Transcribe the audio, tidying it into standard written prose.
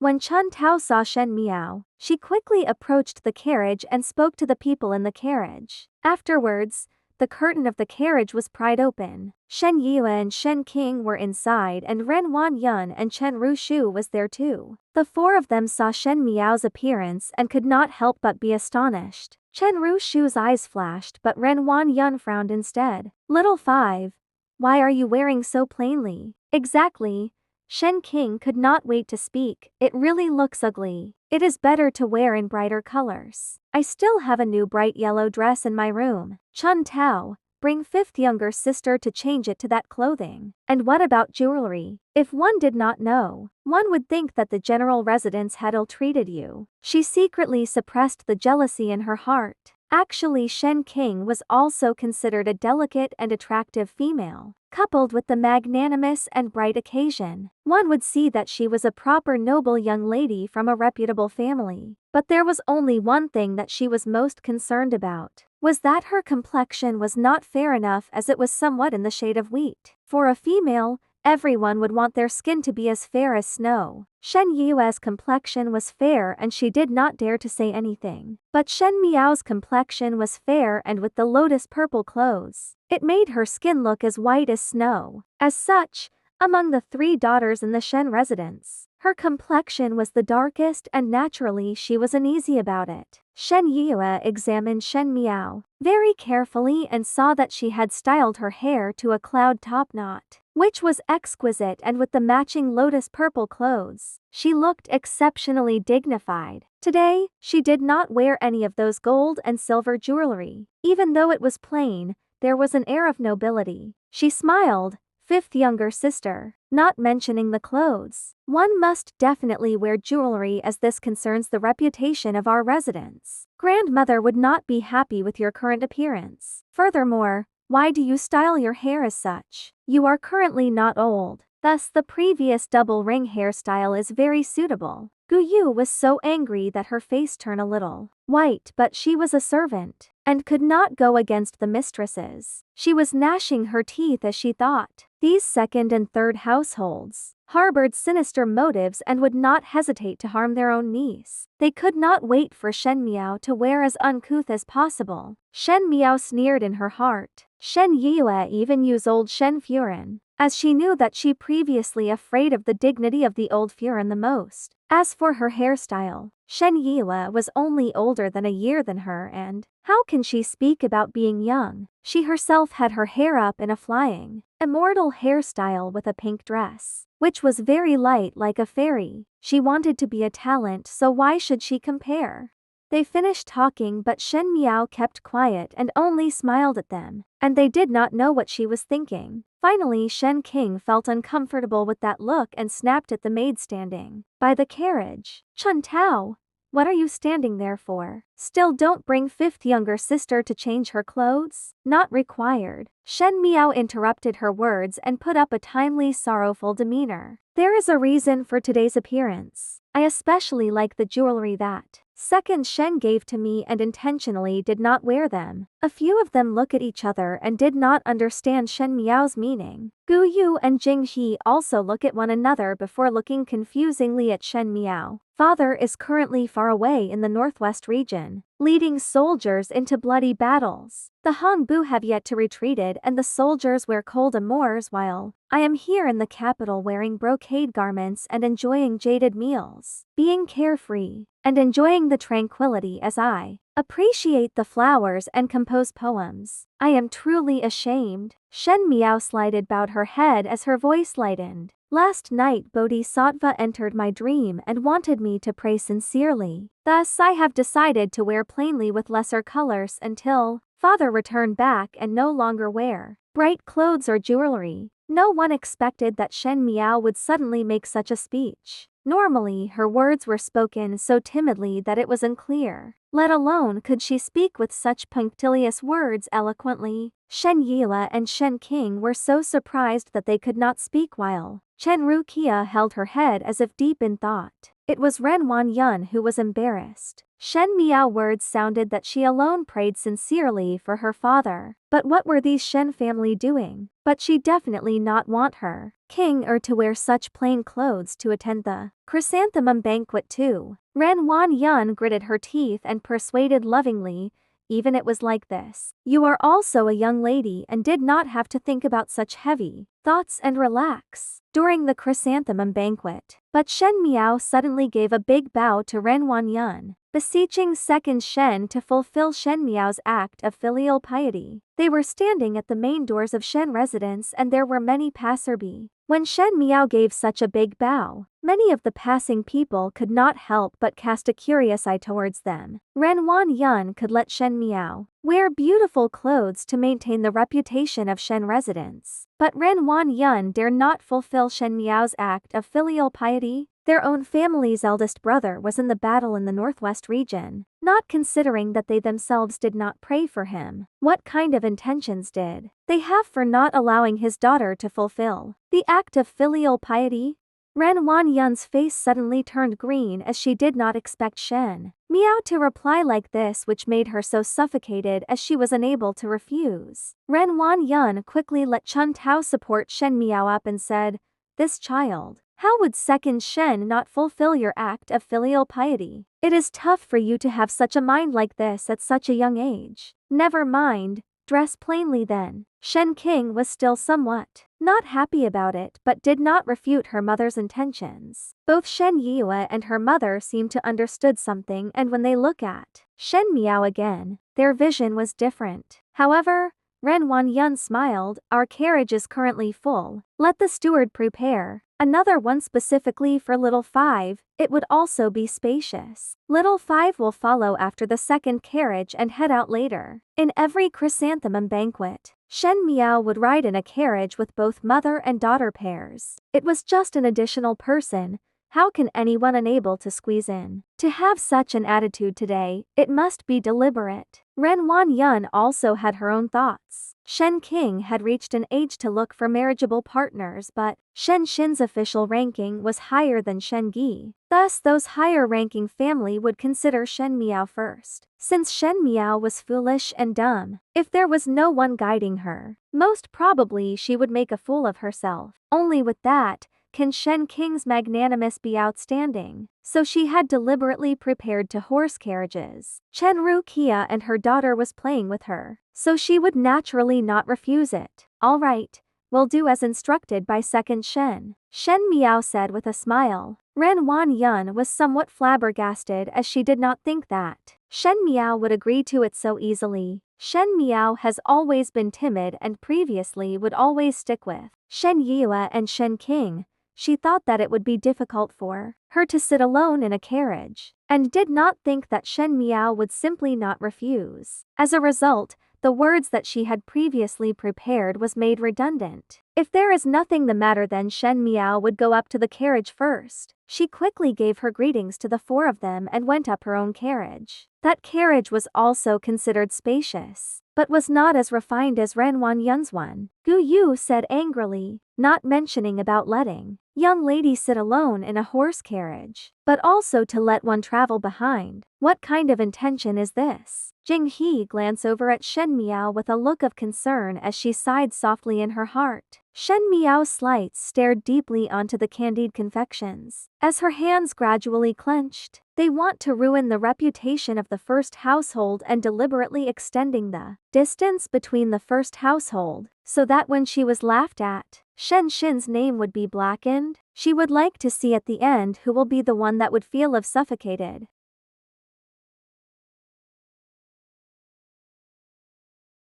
When Chun Tao saw Shen Miao, she quickly approached the carriage and spoke to the people in the carriage. Afterwards, the curtain of the carriage was pried open. Shen Yue and Shen King were inside and Ren Wan Yun and Chen Rushu was there too. The four of them saw Shen Miao's appearance and could not help but be astonished. Chen Rushu's eyes flashed but Ren Wan Yun frowned instead. Little five, why are you wearing so plainly? Exactly. Shen King could not wait to speak. It really looks ugly. It is better to wear in brighter colors. I still have a new bright yellow dress in my room. Chun Tao, bring fifth younger sister to change it to that clothing. And what about jewelry? If one did not know, one would think that the general residence had ill-treated you. She secretly suppressed the jealousy in her heart. Actually, Shen King was also considered a delicate and attractive female. Coupled with the magnanimous and bright occasion, one would see that she was a proper noble young lady from a reputable family. But there was only one thing that she was most concerned about, was that her complexion was not fair enough as it was somewhat in the shade of wheat. For a female, everyone would want their skin to be as fair as snow. Shen Yue's complexion was fair and she did not dare to say anything. But Shen Miao's complexion was fair and with the lotus purple clothes, it made her skin look as white as snow. As such, among the three daughters in the Shen residence, her complexion was the darkest and naturally she was uneasy about it. Shen Yue examined Shen Miao very carefully and saw that she had styled her hair to a cloud top knot, which was exquisite, and with the matching lotus purple clothes, she looked exceptionally dignified. Today, she did not wear any of those gold and silver jewelry. Even though it was plain, there was an air of nobility. She smiled. Fifth younger sister, not mentioning the clothes. One must definitely wear jewelry as this concerns the reputation of our residence. Grandmother would not be happy with your current appearance. Furthermore, why do you style your hair as such? You are currently not old. Thus the previous double ring hairstyle is very suitable. Gu Yu was so angry that her face turned a little white, but she was a servant and could not go against the mistresses. She was gnashing her teeth as she thought. These second and third households harbored sinister motives and would not hesitate to harm their own niece. They could not wait for Shen Miao to wear as uncouth as possible. Shen Miao sneered in her heart. Shen Yue even used old Shen Furen, as she knew that she previously afraid of the dignity of the old Furen the most. As for her hairstyle, Shen Yue was only older than a year than her, and how can she speak about being young? She herself had her hair up in a flying, immortal hairstyle with a pink dress, which was very light like a fairy. She wanted to be a talent, so why should she compare? They finished talking but Shen Miao kept quiet and only smiled at them, and they did not know what she was thinking. Finally Shen King felt uncomfortable with that look and snapped at the maid standing by the carriage. Chun Tao, what are you standing there for? Still don't bring fifth younger sister to change her clothes? Not required. Shen Miao interrupted her words and put up a timely sorrowful demeanor. There is a reason for today's appearance. I especially like the jewelry that second Shen gave to me and intentionally did not wear them. A few of them look at each other and did not understand Shen Miao's meaning. Gu Yu and Jing He also look at one another before looking confusingly at Shen Miao. Father is currently far away in the northwest region, leading soldiers into bloody battles. The Hongbu have yet to retreated and the soldiers wear cold amours while I am here in the capital wearing brocade garments and enjoying jaded meals, being carefree, and enjoying the tranquility as I appreciate the flowers and compose poems. I am truly ashamed. Shen Miao slightly bowed her head as her voice lightened. Last night Bodhisattva entered my dream and wanted me to pray sincerely. Thus I have decided to wear plainly with lesser colors until Father returned back and no longer wear bright clothes or jewelry. No one expected that Shen Miao would suddenly make such a speech. Normally her words were spoken so timidly that it was unclear, let alone could she speak with such punctilious words eloquently. Shen Yue and Shen King were so surprised that they could not speak while Chen Ruqia held her head as if deep in thought. It was Ren Wanyan who was embarrassed. Shen Miao words sounded that she alone prayed sincerely for her father. But what were these Shen family doing? But she definitely not want her king or to wear such plain clothes to attend the chrysanthemum banquet too. Ren Wanyan gritted her teeth and persuaded lovingly, even it was like this. You are also a young lady and did not have to think about such heavy thoughts and relax during the chrysanthemum banquet. But Shen Miao suddenly gave a big bow to Ren Wanyan, beseeching second Shen to fulfill Shen Miao's act of filial piety. They were standing at the main doors of Shen residence and there were many passerby. When Shen Miao gave such a big bow, many of the passing people could not help but cast a curious eye towards them. Ren Wanyan could let Shen Miao wear beautiful clothes to maintain the reputation of Shen residence. But Ren Wanyan dare not fulfill Shen Miao's act of filial piety. Their own family's eldest brother was in the battle in the northwest region, not considering that they themselves did not pray for him. What kind of intentions did they have for not allowing his daughter to fulfill the act of filial piety? Ren Wanyan's face suddenly turned green as she did not expect Shen Miao to reply like this, which made her so suffocated as she was unable to refuse. Ren Wanyan quickly let Chun Tao support Shen Miao up and said, "This child, how would second Shen not fulfill your act of filial piety? It is tough for you to have such a mind like this at such a young age. Never mind, dress plainly then." Shen King was still somewhat not happy about it but did not refute her mother's intentions. Both Shen Yue and her mother seemed to understood something, and when they look at Shen Miao again, their vision was different. However, Ren Wanyan smiled. "Our carriage is currently full. Let the steward prepare another one specifically for little 5, it would also be spacious. Little 5 will follow after the second carriage and head out later." In every chrysanthemum banquet, Shen Miao would ride in a carriage with both mother and daughter pairs. It was just an additional person. How can anyone unable to squeeze in? To have such an attitude today, it must be deliberate. Ren Wanyan also had her own thoughts. Shen King had reached an age to look for marriageable partners, but Shen Shin's official ranking was higher than Shen Gi. Thus those higher ranking family would consider Shen Miao first. Since Shen Miao was foolish and dumb, if there was no one guiding her, most probably she would make a fool of herself. Only with that can Shen King's magnanimous be outstanding. So she had deliberately prepared to horse carriages. Chen Ruqia and her daughter was playing with her, so she would naturally not refuse it. "All right, we'll do as instructed by second Shen," Shen Miao said with a smile. Ren Wanyan was somewhat flabbergasted as she did not think that Shen Miao would agree to it so easily. Shen Miao has always been timid and previously would always stick with Shen Yue and Shen King. She thought that it would be difficult for her to sit alone in a carriage, and did not think that Shen Miao would simply not refuse. As a result, the words that she had previously prepared was made redundant. If there is nothing the matter, then Shen Miao would go up to the carriage first. She quickly gave her greetings to the 4 of them and went up her own carriage. That carriage was also considered spacious, but was not as refined as Ren Wanyan's one. Gu Yu said angrily, not mentioning about letting young lady sit alone in a horse carriage, but also to let one travel behind. What kind of intention is this? Jing He glanced over at Shen Miao with a look of concern as she sighed softly in her heart. Shen Miao's slights stared deeply onto the candied confections. As her hands gradually clenched, they want to ruin the reputation of the first household and deliberately extending the distance between the first household, so that when she was laughed at, Shen Shin's name would be blackened. She would like to see at the end who will be the one that would feel of suffocated.